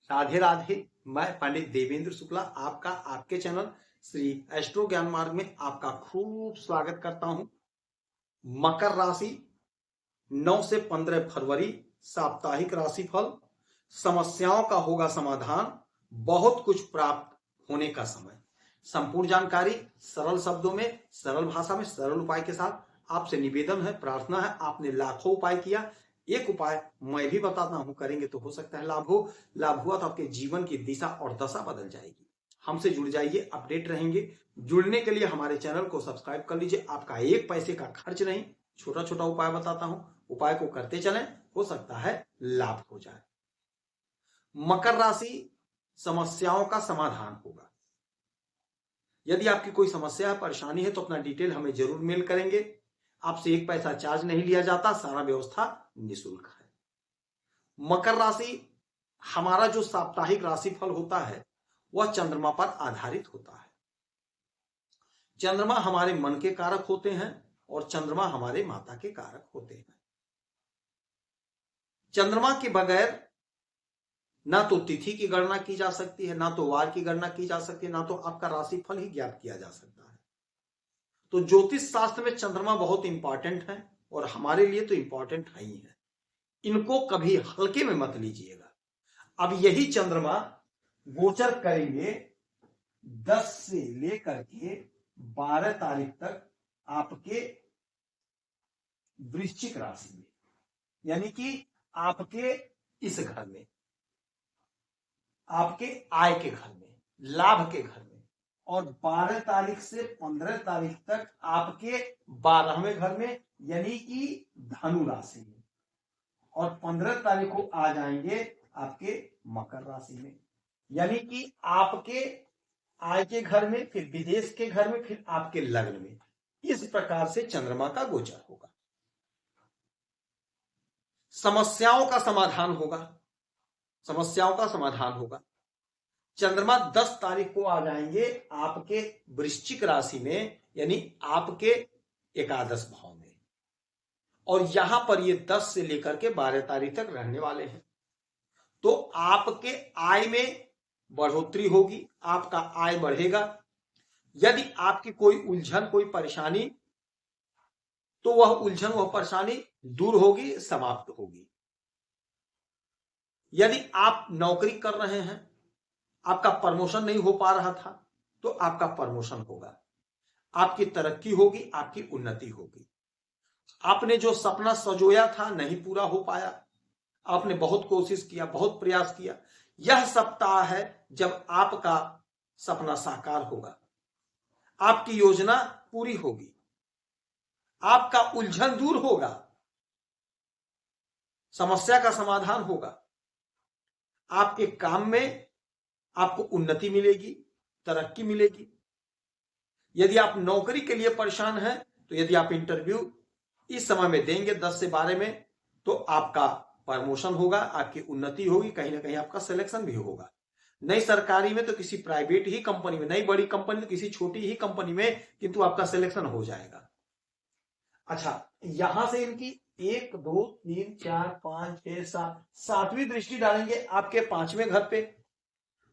राधे राधे। मैं पंडित देवेंद्र शुक्ला आपका आपके चैनल श्री एस्ट्रो ज्ञान मार्ग में आपका खूब स्वागत करता हूं। मकर राशि 9 से 15 फरवरी साप्ताहिक राशिफल। समस्याओं का होगा समाधान, बहुत कुछ प्राप्त होने का समय। संपूर्ण जानकारी सरल शब्दों में, सरल भाषा में, सरल उपाय के साथ आपसे निवेदन है, प्रार्थना है। आपने लाखों उपाय किया, एक उपाय मैं भी बताता हूं, करेंगे तो हो सकता है लाभ हो। लाभ हुआ तो आपके जीवन की दिशा और दशा बदल जाएगी। हमसे जुड़ जाइए, अपडेट रहेंगे। जुड़ने के लिए हमारे चैनल को सब्सक्राइब कर लीजिए। आपका एक पैसे का खर्च नहीं, छोटा छोटा उपाय बताता हूं, उपाय को करते चलें, हो सकता है लाभ हो जाए। मकर राशि, समस्याओं का समाधान होगा। यदि आपकी कोई समस्या है, परेशानी है तो अपना डिटेल हमें जरूर मेल करेंगे। आपसे एक पैसा चार्ज नहीं लिया जाता, सारा व्यवस्था निःशुल्क है। मकर राशि, हमारा जो साप्ताहिक राशिफल होता है वह चंद्रमा पर आधारित होता है। चंद्रमा हमारे मन के कारक होते हैं और चंद्रमा हमारे माता के कारक होते हैं। चंद्रमा के बगैर ना तो तिथि की गणना की जा सकती है, ना तो वार की गणना की जा सकती है, ना तो आपका राशिफल ही ज्ञात किया जा सकता है। तो ज्योतिष शास्त्र में चंद्रमा बहुत इंपॉर्टेंट है और हमारे लिए तो इंपॉर्टेंट है ही है। इनको कभी हल्के में मत लीजिएगा। अब यही चंद्रमा गोचर करेंगे 10 से लेकर के 12 तारीख तक आपके वृश्चिक राशि में, यानी कि आपके इस घर में, आपके आय के घर में, लाभ के घर में, और 12 तारीख से 15 तारीख तक आपके 12वें घर में, यानी कि धनु राशि में, और 15 तारीख को आ जाएंगे आपके मकर राशि में, यानी कि आपके आय के घर में, फिर विदेश के घर में, फिर आपके लग्न में। इस प्रकार से चंद्रमा का गोचर होगा। समस्याओं का समाधान होगा, समस्याओं का समाधान होगा। चंद्रमा 10 तारीख को आ जाएंगे आपके वृश्चिक राशि में, यानी आपके एकादश भाव में, और यहां पर ये 10 से लेकर के 12 तारीख तक रहने वाले हैं। तो आपके आय में बढ़ोतरी होगी, आपका आय बढ़ेगा। यदि आपकी कोई उलझन, कोई परेशानी, तो वह उलझन, वह परेशानी दूर होगी, समाप्त होगी। यदि आप नौकरी कर रहे हैं, आपका प्रमोशन नहीं हो पा रहा था, तो आपका प्रमोशन होगा, आपकी तरक्की होगी, आपकी उन्नति होगी। आपने जो सपना सजोया था नहीं पूरा हो पाया, आपने बहुत कोशिश किया, बहुत प्रयास किया, यह सप्ताह है जब आपका सपना साकार होगा, आपकी योजना पूरी होगी, आपका उलझन दूर होगा, समस्या का समाधान होगा, आपके काम में आपको उन्नति मिलेगी, तरक्की मिलेगी। यदि आप नौकरी के लिए परेशान हैं, तो यदि आप इंटरव्यू इस समय में देंगे 10 से 12 में, तो आपका प्रमोशन होगा, आपकी उन्नति होगी, कहीं ना कहीं आपका सिलेक्शन भी होगा। नई सरकारी में तो किसी प्राइवेट ही कंपनी में, नई बड़ी कंपनी तो किसी छोटी ही कंपनी में, किंतु आपका सिलेक्शन हो जाएगा। अच्छा, यहां से इनकी 1 2 3 4 5 6 7 सातवीं दृष्टि डालेंगे आपके 5वें घर पे,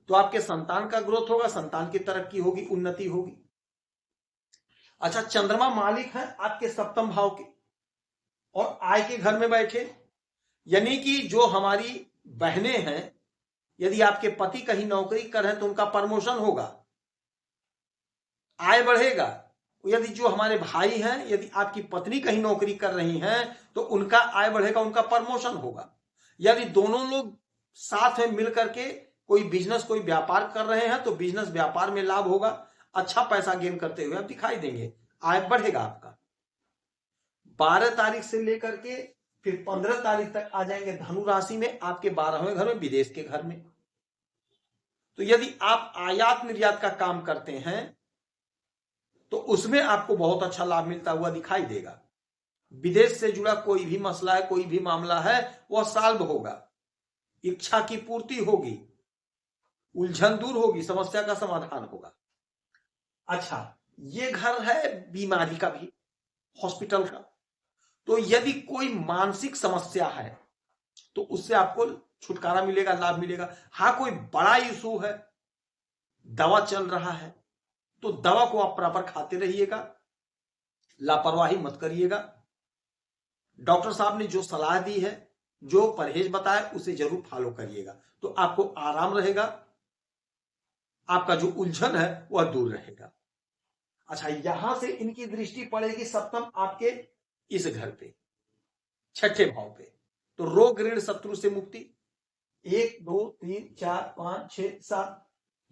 तो आपके संतान का ग्रोथ होगा, संतान की तरक्की होगी, उन्नति होगी। अच्छा, चंद्रमा मालिक है आपके 7वें भाव के और आय के घर में बैठे, यानी कि जो हमारी बहनें हैं, यदि आपके पति कहीं नौकरी कर रहे हैं तो उनका प्रमोशन होगा, आय बढ़ेगा। यदि जो हमारे भाई हैं, यदि आपकी पत्नी कहीं नौकरी कर रही हैं तो उनका आय बढ़ेगा, उनका प्रमोशन होगा। यदि दोनों लोग साथ में मिलकर के कोई बिजनेस, कोई व्यापार कर रहे हैं तो बिजनेस, व्यापार में लाभ होगा, अच्छा पैसा गेन करते हुए आप दिखाई देंगे, आय बढ़ेगा आपका। 12 तारीख से लेकर के फिर 15 तारीख तक आ जाएंगे धनु राशि में, आपके 12वें घर में, विदेश के घर में। तो यदि आप आयात निर्यात का काम करते हैं तो उसमें आपको बहुत अच्छा लाभ मिलता हुआ दिखाई देगा। विदेश से जुड़ा कोई भी मसला है, कोई भी मामला है, वह सॉल्व होगा, इच्छा की पूर्ति होगी, उलझन दूर होगी, समस्या का समाधान होगा। अच्छा, ये घर है बीमारी का भी, हॉस्पिटल का। तो यदि कोई मानसिक समस्या है, तो उससे आपको छुटकारा मिलेगा, लाभ मिलेगा। हाँ, कोई बड़ा इशू है, दवा चल रहा है, तो दवा को आप प्रॉपर खाते रहिएगा, लापरवाही मत करिएगा। डॉक्टर साहब ने जो सलाह दी है, जो परहेज बताया, उसे जरूर फॉलो करिएगा, तो आपको आराम रहेगा, आपका जो उलझन है वह दूर रहेगा। अच्छा, यहां से इनकी दृष्टि पड़ेगी सप्तम आपके इस घर पे, छठे भाव पे, तो रोग ऋण शत्रु से मुक्ति, 1 2 3 4 5 6 7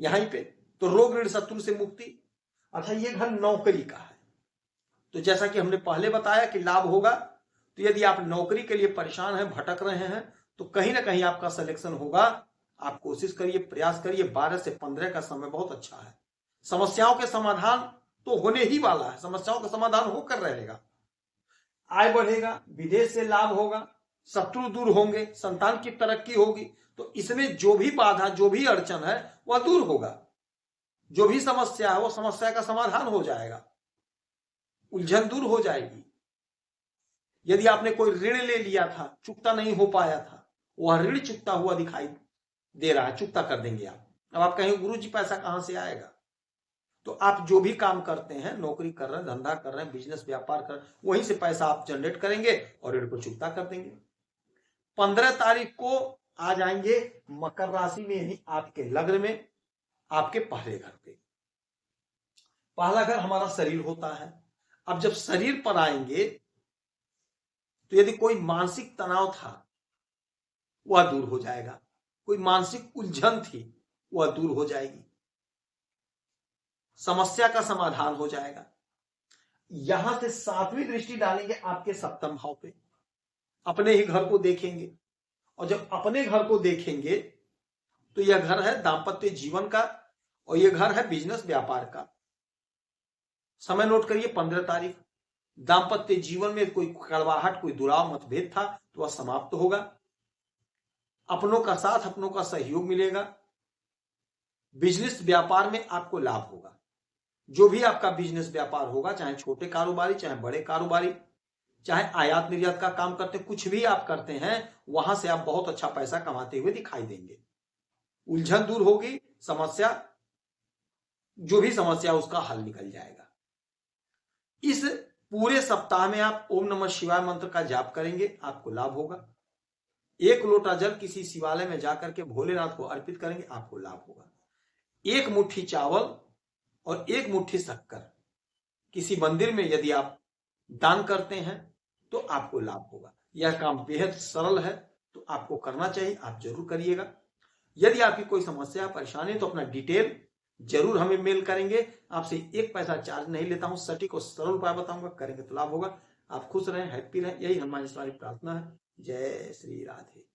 यहीं पे, तो रोग ऋण शत्रु से मुक्ति। अच्छा, ये घर नौकरी का है, तो जैसा कि हमने पहले बताया कि लाभ होगा, तो यदि आप नौकरी के लिए परेशान हैं, भटक रहे हैं, तो कहीं ना कहीं आपका सिलेक्शन होगा। आप कोशिश करिए, प्रयास करिए। 12 से 15 का समय बहुत अच्छा है। समस्याओं के समाधान तो होने ही वाला है, समस्याओं का समाधान होकर रहेगा, आय बढ़ेगा, विदेश से लाभ होगा, शत्रु दूर होंगे, संतान की तरक्की होगी। तो इसमें जो भी बाधा, जो भी अड़चन है वह दूर होगा, जो भी समस्या है वो समस्या का समाधान हो जाएगा, उलझन दूर हो जाएगी। यदि आपने कोई ऋण ले लिया था, चुकता नहीं हो पाया था, वह ऋण चुकता हुआ दिखाई दे रहा है, चुकता कर देंगे आप। अब आप कहेंगे गुरु जी पैसा कहां से आएगा, तो आप जो भी काम करते हैं, नौकरी कर रहे हैं, धंधा कर रहे हैं, बिजनेस व्यापार कर रहे हैं, वहीं से पैसा आप जनरेट करेंगे और ऋण को चुकता कर देंगे। 15 तारीख को आ जाएंगे मकर राशि में, यानी आपके लग्न में, आपके पहले घर पे। पहला घर हमारा शरीर होता है। अब जब शरीर पर आएंगे, तो यदि कोई मानसिक तनाव था वह दूर हो जाएगा, कोई मानसिक उलझन थी वह दूर हो जाएगी, समस्या का समाधान हो जाएगा। यहां से 7वीं दृष्टि डालेंगे आपके सप्तम भाव पे, अपने ही घर को देखेंगे, और जब अपने घर को देखेंगे तो यह घर है दांपत्य जीवन का, और यह घर है बिजनेस व्यापार का। समय नोट करिए, 15 तारीख। दांपत्य जीवन में कोई कड़वाहट, कोई दुराव, मतभेद था तो वह समाप्त होगा, अपनों का साथ, अपनों का सहयोग मिलेगा, बिजनेस व्यापार में आपको लाभ होगा। जो भी आपका बिजनेस व्यापार होगा, चाहे छोटे कारोबारी, चाहे बड़े कारोबारी, चाहे आयात निर्यात का काम करते, कुछ भी आप करते हैं, वहां से आप बहुत अच्छा पैसा कमाते हुए दिखाई देंगे। उलझन दूर होगी, समस्या, जो भी समस्या उसका हल निकल जाएगा। इस पूरे सप्ताह में आप ओम नमः शिवाय मंत्र का जाप करेंगे, आपको लाभ होगा। 1 लोटा जल किसी शिवालय में जाकर के भोलेनाथ को अर्पित करेंगे, आपको लाभ होगा। 1 मुट्ठी चावल और 1 मुट्ठी शक्कर किसी मंदिर में यदि आप दान करते हैं तो आपको लाभ होगा। यह काम बेहद सरल है, तो आपको करना चाहिए, आप जरूर करिएगा। यदि आपकी कोई समस्या, परेशानी, तो अपना डिटेल जरूर हमें मेल करेंगे। आपसे 1 पैसा चार्ज नहीं लेता हूं, सटीक और सरल उपाय बताऊंगा, करेंगे तो लाभ होगा। आप खुश रहें, हैप्पी रहें, यही हनुमान जी से हमारी प्रार्थना है। जय श्री राधे।